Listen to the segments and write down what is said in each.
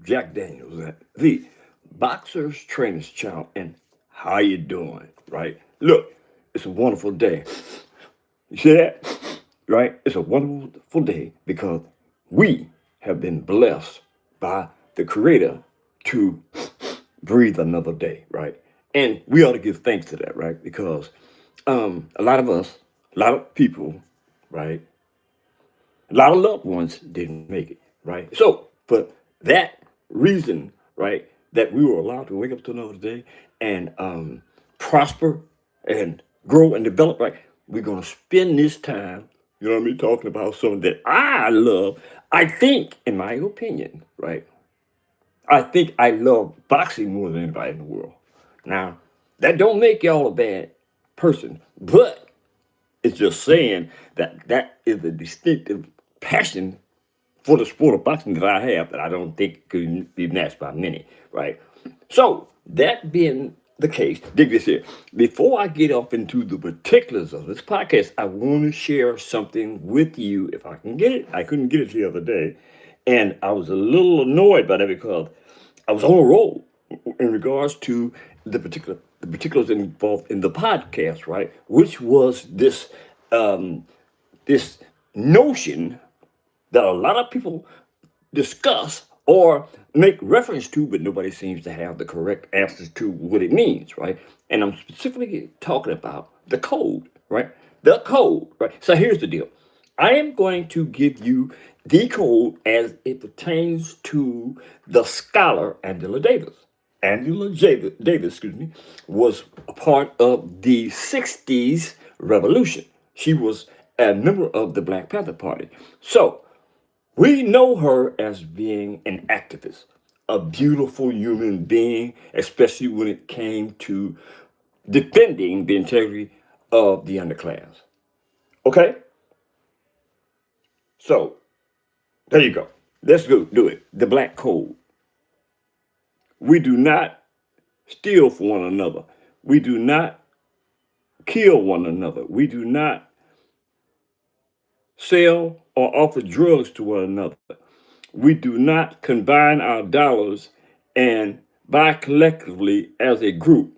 Jack Daniels, the Boxer's Trainer's Channel, and how you doing? Right? Look, it's a wonderful day. You see that? Right? It's a wonderful day because we have been blessed by the Creator to breathe another day, right? And we ought to give thanks to that, right? Because a lot of us, a lot of people, right? A lot of loved ones didn't make it, right? So, for that reason, right, that we were allowed to wake up to another day and prosper and grow and develop, right, we're going to spend this time, you know what I mean, talking about something that I love. I think, in my opinion, right, I think I love boxing more than anybody in the world. Now, that don't make y'all a bad person, but it's just saying that that is a distinctive passion for the sport of boxing that I have that I don't think could be matched by many, right? So, that being the case, dig this here. Before I get off into the particulars of this podcast, I want to share something with you if I can get it. I couldn't get it the other day. And I was a little annoyed by that because I was on a roll in regards to the particulars involved in the podcast, right? Which was this notion that a lot of people discuss or make reference to, but nobody seems to have the correct answers to what it means, right? And I'm specifically talking about the code, right? The code, right? So here's the deal. I am going to give you the code as it pertains to the scholar Angela Davis. Davis, excuse me, was a part of the 60s revolution. She was a member of the Black Panther Party. So we know her as being an activist, a beautiful human being, especially when it came to defending the integrity of the underclass. Okay? So, there you go. Let's go do it. The Black Code. We do not steal from one another. We do not kill one another. We do not sell or offer drugs to one another. We do not combine our dollars and buy collectively as a group.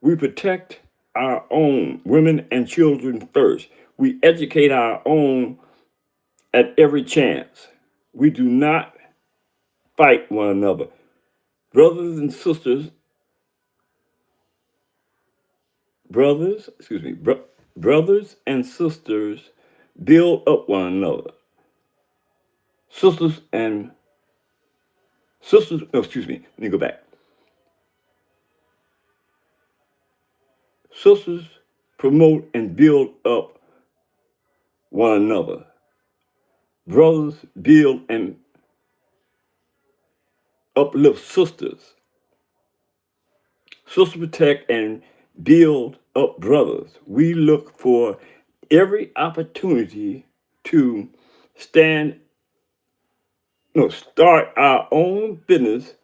We protect our own women and children first. We educate our own at every chance. We do not fight one another. Brothers and sisters, brothers and sisters build up one another. Sisters and sisters, no, excuse me, let me go back. Sisters promote and build up one another. Brothers build and uplift sisters. Sisters protect and build up brothers. We look for every opportunity to stand, no, start our own business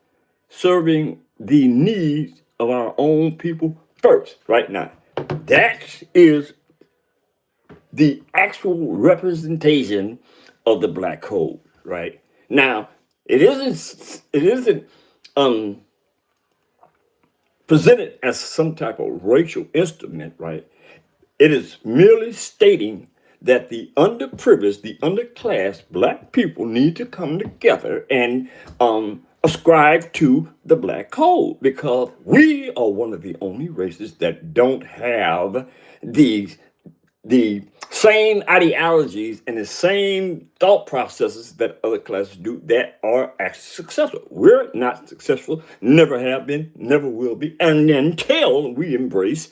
serving the needs of our own people first, right now. That is the actual representation of the Black Code, right? Now, it isn't um presented as some type of racial instrument, right? It is merely stating that the underprivileged, the underclass Black people need to come together and ascribe to the Black Code because we are one of the only races that don't have the same ideologies and the same thought processes that other classes do that are actually successful. We're not successful, never have been, never will be, and until we embrace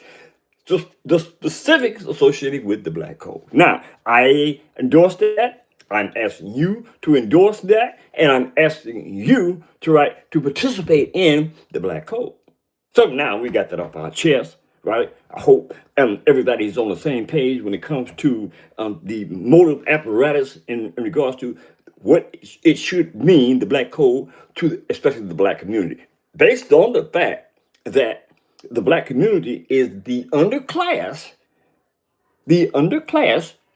just the specifics associated with the Black Code. Now, I endorse that. I'm asking you to endorse that, and I'm asking you to participate in the Black Code. So now we got that off our chest, right? I hope everybody's on the same page when it comes to the motive apparatus in regards to what it should mean, the Black Code, to especially the Black community, based on the fact that the Black community is the underclass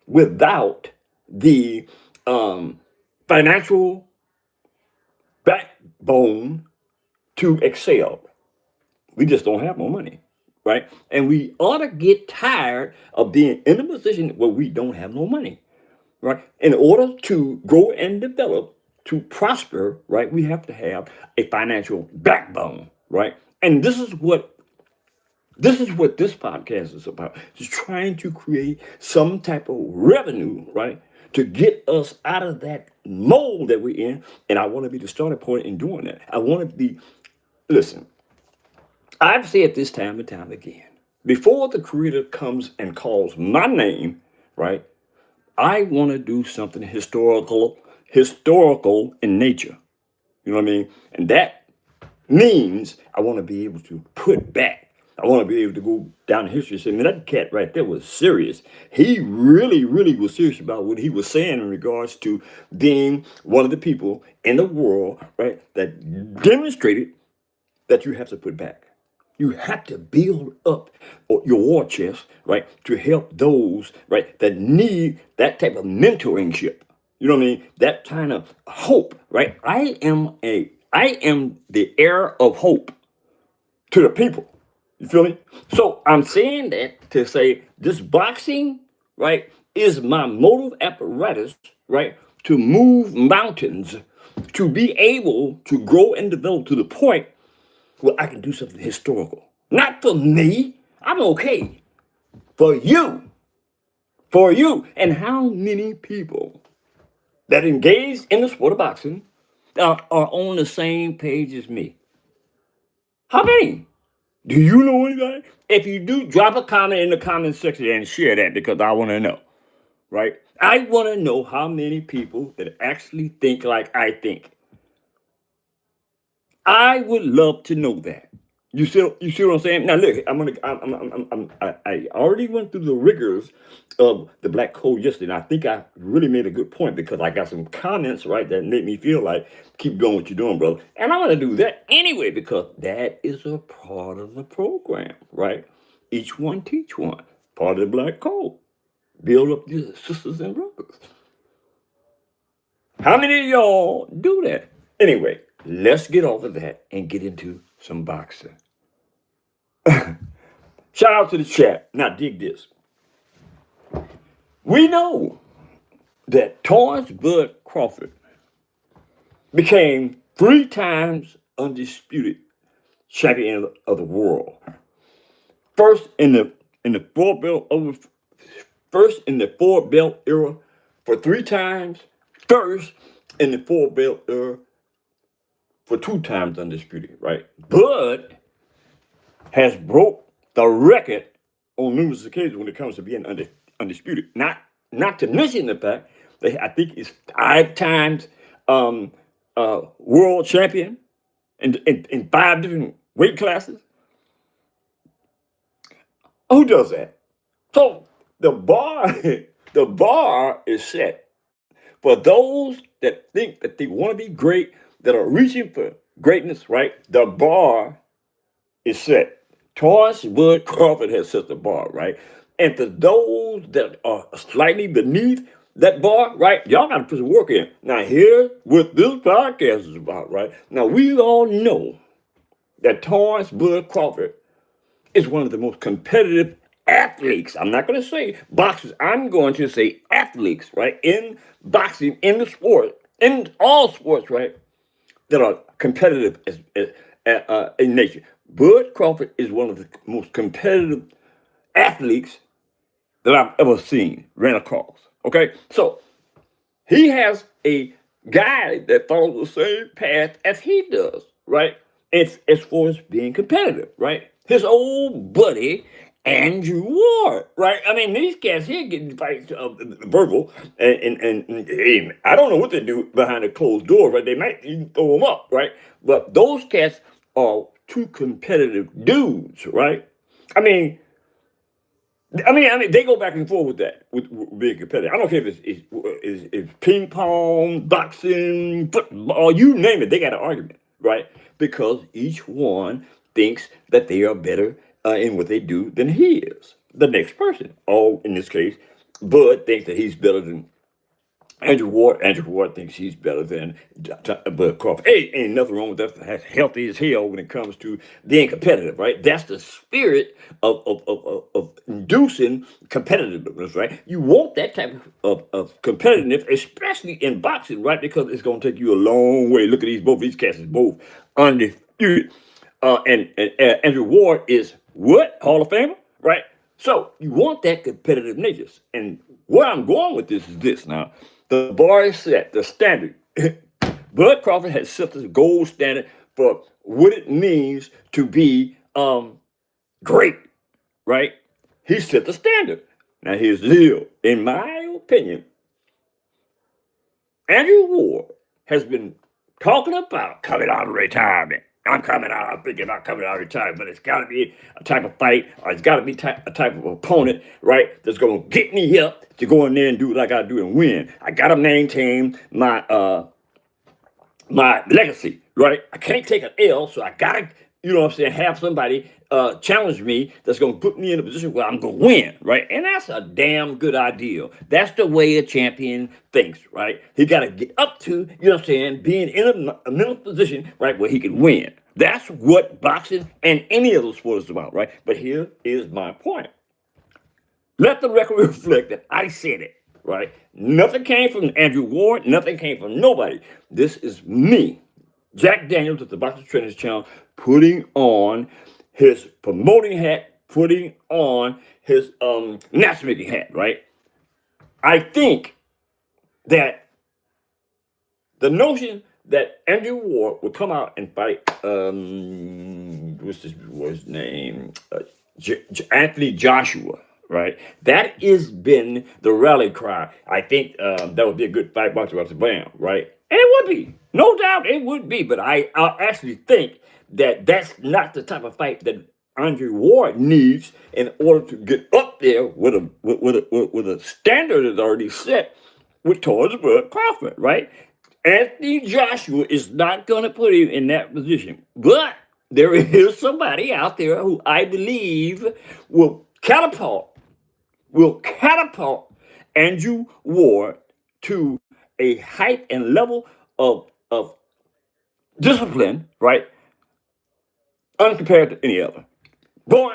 without the financial backbone to excel. We just don't have more money, right? And we ought to get tired of being in a position where we don't have no money, right? In order to grow and develop, to prosper, right, we have to have a financial backbone, right? And this is what this podcast is about. Just trying to create some type of revenue, right? To get us out of that mold that we're in. And I want to be the starting point in doing that. I want to be, listen, I've said this time and time again. Before the creator comes and calls my name, right? I want to do something historical in nature. You know what I mean? And that means I want to be able to put back. I want to be able to go down in history and say, man, that cat right there was serious. He really, really was serious about what he was saying in regards to being one of the people in the world, right, that demonstrated that you have to put back. You have to build up your war chest, right, to help those, right, that need that type of mentorship. You know what I mean? That kind of hope, right? I am the heir of hope to the people. You feel me? So I'm saying that to say this boxing, right, is my motive apparatus, right, to move mountains, to be able to grow and develop to the point where I can do something historical. Not for me. I'm okay. For you. For you. And how many people that engage in the sport of boxing are on the same page as me? How many? Do you know anybody? If you do, drop a comment in the comment section and share that because I want to know, right? I want to know how many people that actually think like I think. I would love to know that. You see what I'm saying? Now look, I already went through the rigors of the black code yesterday, and I think I really made a good point because I got some comments right that made me feel like keep doing what you're doing, brother. And I'm gonna do that anyway because that is a part of the program, right? Each one teach one. Part of the black code. Build up your sisters and brothers. How many of y'all do that? Anyway, let's get off of that and get into some boxing. Shout out to the chat. Now, dig this. We know that Torrance Bud Crawford became 3 times undisputed champion of the world. First in the four belt over, first in the 4 belt era for 3 times. First in the 4 belt era for 2 times undisputed. Right, Bud has broke the record on numerous occasions when it comes to being undisputed. Not to mention the fact that I think he's 5 times world champion in 5 different weight classes. Who does that? So the bar, the bar is set for those that think that they want to be great, that are reaching for greatness. Right, the bar is set. Torrance Bud Crawford has set the bar, right? And for those that are slightly beneath that bar, right, y'all got to put some work in. Now, here's what this podcast is about, right? Now, we all know that Torrance Bud Crawford is one of the most competitive athletes. I'm not going to say boxers. I'm going to say athletes, right? In boxing, in the sport, in all sports, right? That are competitive in nature. Bud Crawford is one of the most competitive athletes that I've ever seen, ran across. Okay, so he has a guy that follows the same path as he does, right? As far as being competitive, right? His old buddy Andrew Ward, right? I mean, these cats here getting fights verbal, and I don't know what they do behind the closed door, right? They might even throw them up, right? But those cats are two competitive dudes, right? I mean, they go back and forth with that, with being competitive. I don't care if it's ping pong, boxing, football, you name it. They got an argument, right? Because each one thinks that they are better in what they do than he is, the next person. Or in this case, Bud thinks that he's better than Andrew Ward thinks he's better than Bud Crawford. Hey, ain't nothing wrong with that. That's healthy as hell when it comes to being competitive, right? That's the spirit of inducing competitiveness, right? You want that type of competitiveness, especially in boxing, right? Because it's going to take you a long way. Look at both these cats is both undisputed. And Andrew Ward is what? Hall of Famer, right? So you want that competitive nature. And where I'm going with this is this now. The bar is set, the standard. Bud Crawford has set the gold standard for what it means to be great, right? He set the standard. Now here's the deal. In my opinion, Andrew Ward has been talking about coming out of retirement. I'm coming out. I'm thinking about coming out of retirement, but it's got to be a type of fight, or it's got to be a type of opponent, right? That's going to get me up to go in there and do what I got to do and win. I got to maintain my legacy, right? I can't take an L, so I gotta, have somebody challenge me that's gonna put me in a position where I'm gonna win, right? And that's a damn good idea. That's the way a champion thinks, right? He gotta get up to, being in a mental position, right, where he can win. That's what boxing and any other sport is about, right? But here is my point. Let the record reflect that I said it, right? Nothing came from Andrew Ward. Nothing came from nobody. This is me, Jack Daniels at the Boxing Trainers Channel, putting on his promoting hat, putting on his matchmaking hat, right? I think that the notion that Andrew Ward would come out and fight, what's this boy's name? Anthony Joshua, right? That has been the rally cry. I think that would be a good fight, boxer versus bam, right? And it would be, no doubt, it would be. But I actually think that that's not the type of fight that Andrew Ward needs in order to get up there with a standard that's already set with towards Bud Crawford, right? Anthony Joshua is not going to put him in that position, but there is somebody out there who I believe will catapult Andrew Ward to a height and level of discipline, right, uncompared to any other.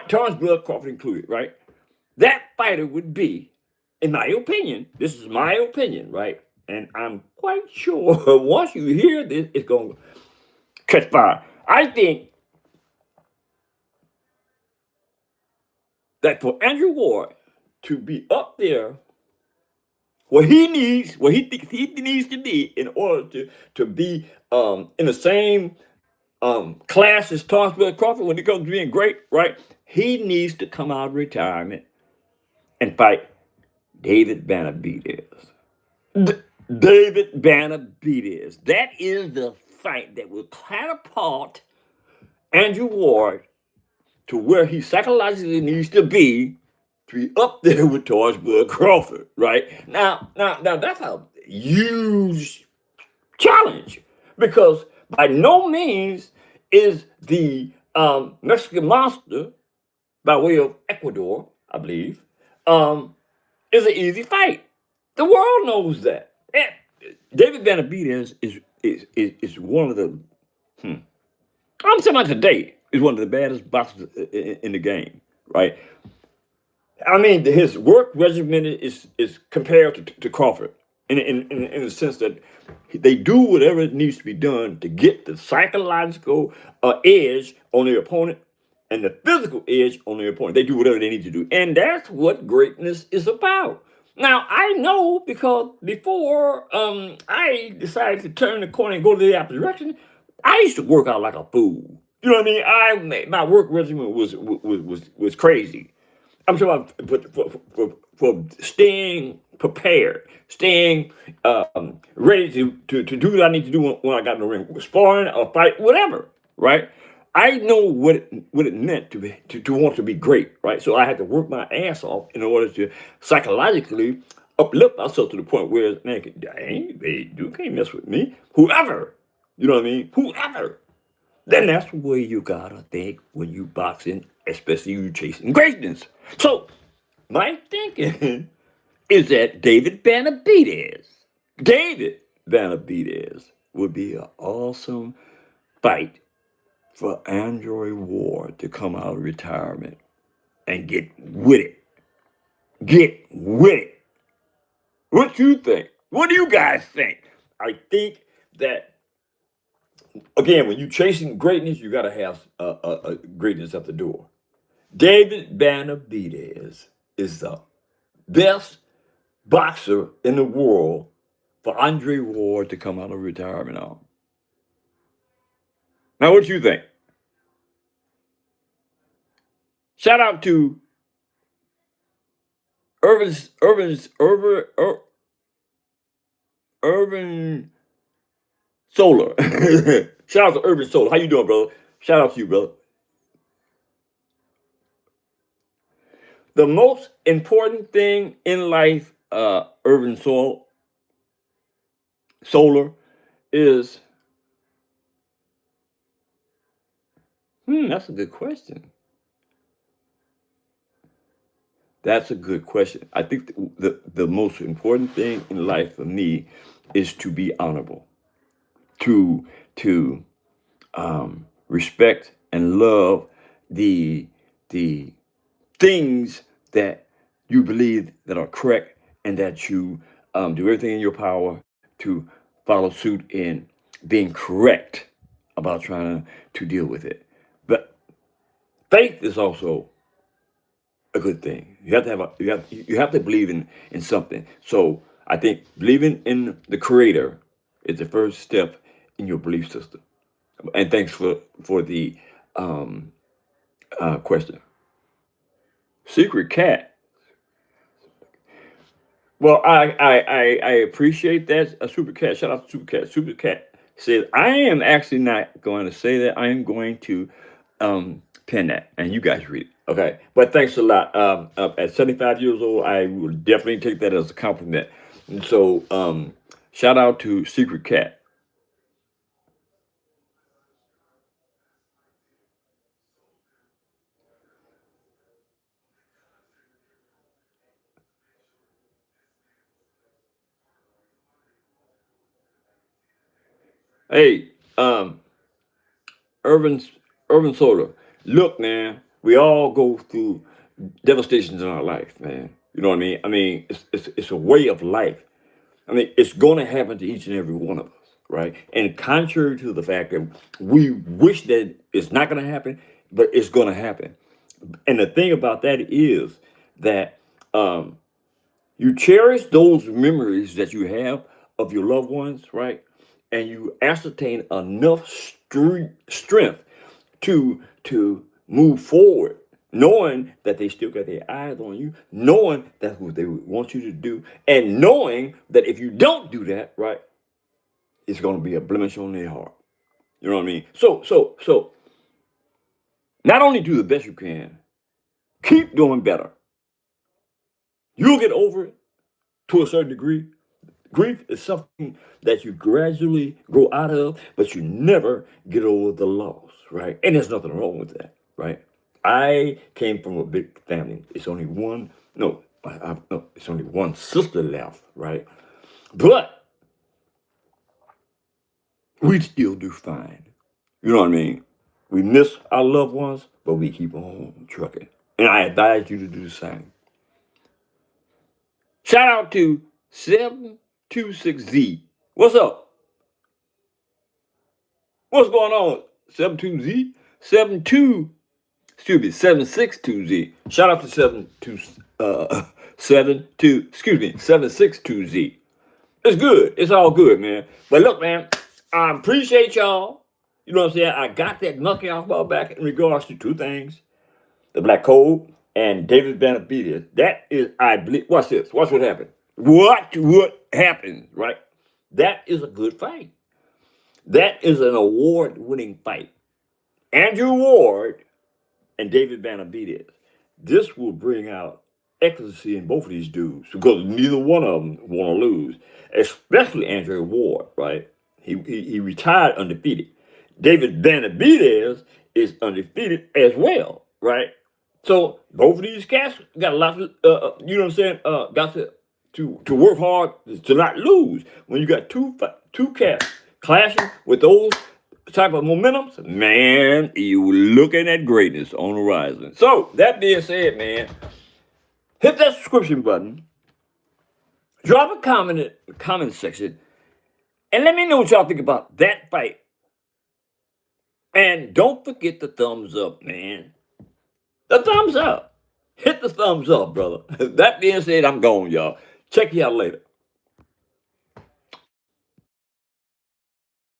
Terrence Bud Crawford included, right? That fighter would be, in my opinion, this is my opinion, right? And I'm quite sure once you hear this, it's going to catch fire. I think that for Andrew Ward to be up there where he thinks he needs to be in order to be in the same class as Thomas Bud Crawford when it comes to being great, right? He needs to come out of retirement and fight David Benavidez. David Benavidez. That is the fight that will catapult Andrew Ward to where he psychologically needs to be up there with Thomas Bud Crawford, right? Now, that's a huge challenge because by no means is the Mexican monster, by way of Ecuador, I believe, is an easy fight. The world knows that. And David Benavidez is one of the, I'm saying today, is one of the baddest boxers in the game, right? I mean, his work regimen is compared to Crawford in the sense that they do whatever it needs to be done to get the psychological edge on their opponent and the physical edge on their opponent. They do whatever they need to do. And that's what greatness is about. Now, I know because before I decided to turn the corner and go to the opposite direction, I used to work out like a fool. You know what I mean? My work regimen was crazy. I'm talking about for staying prepared, staying ready to do what I need to do when I got in the ring, sparring or fight, whatever, right? I know what it meant to want to be great, right? So I had to work my ass off in order to psychologically uplift myself to the point where, man, you can't mess with me. Whoever, you know what I mean? Whoever. Then that's the way you gotta think when you boxing, especially you chasing greatness. So my thinking is that David Benavidez, David Benavidez would be an awesome fight for Andre Ward to come out of retirement and get with it. Get with it. What you think? What do you guys think? I think that, again, when you're chasing greatness, you got to have a greatness at the door. David Benavidez is the best boxer in the world for Andre Ward to come out of retirement on. Now, what you think? Shout out to Urban Solar. Shout out to Urban Solar. How you doing, brother? Shout out to you, brother. The most important thing in life, Urban Solar, is that's a good question. That's a good question. I think the most important thing in life for me is to be honorable, to respect and love the things that you believe that are correct, and that you do everything in your power to follow suit in being correct about trying to deal with it. But faith is also a good thing. You have to have you have to believe in something. So I think believing in the Creator is the first step in your belief system. And thanks for the question. Secret cat. Well, I appreciate that. A super cat. Shout out to super cat. Super cat says, I am actually not going to say that. I am going to pin that, and you guys read it. Okay, but thanks a lot. At 75 years old, I will definitely take that as a compliment. And so, shout out to Secret Cat. Hey, Urban Urban Solar. Look, man, we all go through devastations in our life, man. You know what I mean? I mean, it's a way of life. I mean, it's going to happen to each and every one of us, right? And contrary to the fact that we wish that it's not going to happen, but it's going to happen. And the thing about that is that you cherish those memories that you have of your loved ones, right? And you ascertain enough strength to move forward, knowing that they still got their eyes on you, knowing that's what they want you to do, and knowing that if you don't do that, right, it's going to be a blemish on their heart. You know what I mean? So, not only do the best you can, keep doing better. You'll get over it to a certain degree. Grief is something that you gradually grow out of, but you never get over the loss, right? And there's nothing wrong with that, right? I came from a big family. It's only one, no, no, it's only one sister left, right? But we still do fine. You know what I mean? We miss our loved ones, but we keep on trucking. And I advise you to do the same. Shout out to 726Z. What's up? What's going on? 72Z? 72, excuse me, 762Z. Shout out to 762Z. It's good. It's all good, man. But look, man, I appreciate y'all. You know what I'm saying? I got that monkey off my back in regards to two things: the Black Code and David Benavidez. That is, I believe. Watch this. Watch what happened. What happened? Right? That is a good fight. That is an award-winning fight. Andrew Ward and David Benavidez. This will bring out ecstasy in both of these dudes because neither one of them want to lose, especially Andrew Ward, right? He retired undefeated. David Benavidez is undefeated as well, right? So both of these cats got a lot of, you know what I'm saying? Got to to work hard to not lose. When you got two cats clashing with those type of momentums, man, you looking at greatness on the horizon. So that being said, man, hit that subscription button, drop a comment in the comment section, and let me know what y'all think about that fight. And don't forget the thumbs up, man. The thumbs up. Hit the thumbs up, brother. That being said, I'm gone, y'all. Check you out later.